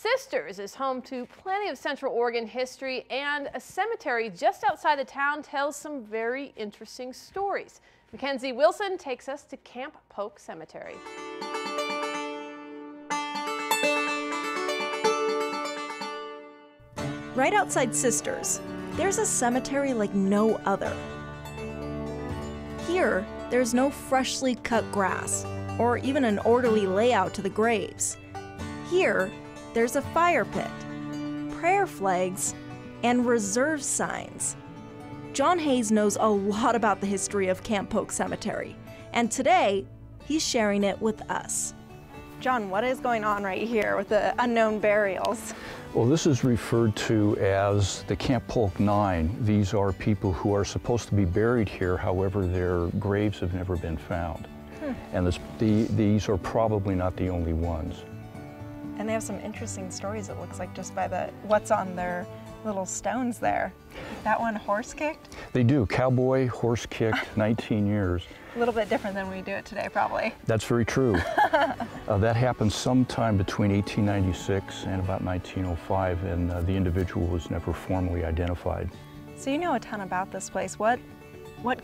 Sisters is home to plenty of Central Oregon history, and a cemetery just outside the town tells some very interesting stories. Mackenzie Wilson takes us to Camp Polk Cemetery. Right outside Sisters, there's a cemetery like no other. Here, there's no freshly cut grass or even an orderly layout to the graves. Here, there's a fire pit, prayer flags, and reserve signs. John Hayes knows a lot about the history of Camp Polk Cemetery, and today, he's sharing it with us. John, what is going on right here with the unknown burials? Well, this is referred to as the Camp Polk 9. These are people who are supposed to be buried here, however, their graves have never been found. And these are probably not the only ones. And they have some interesting stories, it looks like, just by what's on their little stones there. That one horse-kicked? They do. Cowboy, horse-kicked, 19 years. A little bit different than we do it today, probably. That's very true. That happened sometime between 1896 and about 1905, and the individual was never formally identified. So you know a ton about this place. What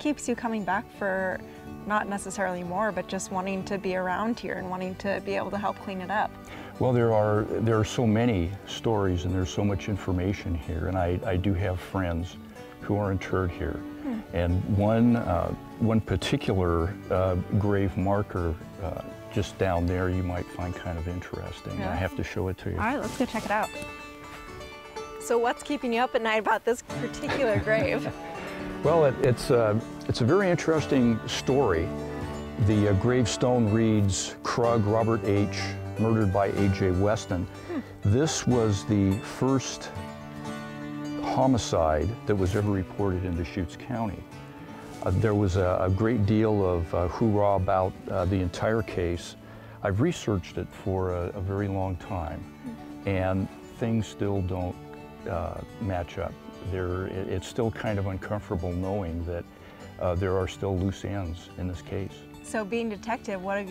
keeps you coming back for not necessarily more, but just wanting to be around here and wanting to be able to help clean it up? Well, there are so many stories and there's so much information here, and I do have friends who are interred here. And one particular grave marker just down there you might find kind of interesting. Yeah. I have to show it to you. All right, let's go check it out. So what's keeping you up at night about this particular grave? Well, it's a very interesting story. The gravestone reads, Krug, Robert H., murdered by A.J. Weston. This was the first homicide that was ever reported in Deschutes County. There was a great deal of hoorah about the entire case. I've researched it for a very long time, and things still don't match up. It's still kind of uncomfortable knowing that there are still loose ends in this case. So being a detective, what have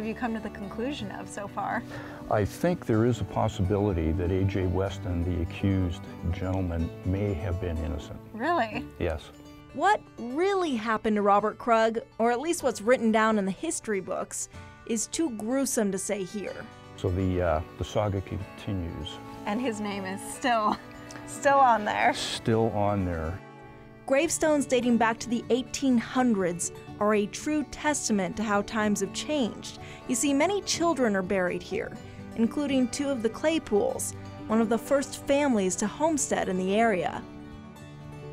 you come to the conclusion of so far? I think there is a possibility that A.J. Weston, the accused gentleman, may have been innocent. Really? Yes. What really happened to Robert Krug, or at least what's written down in the history books, is too gruesome to say here. So the saga continues. And his name is still on there. Still on there. Gravestones dating back to the 1800s are a true testament to how times have changed. You see, many children are buried here, including two of the Claypools, one of the first families to homestead in the area.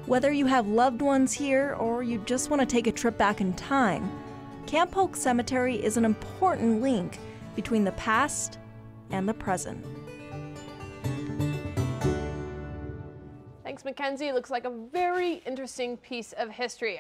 Whether you have loved ones here or you just want to take a trip back in time, Camp Polk Cemetery is an important link between the past and the present. Thanks, Mackenzie. It looks like a very interesting piece of history.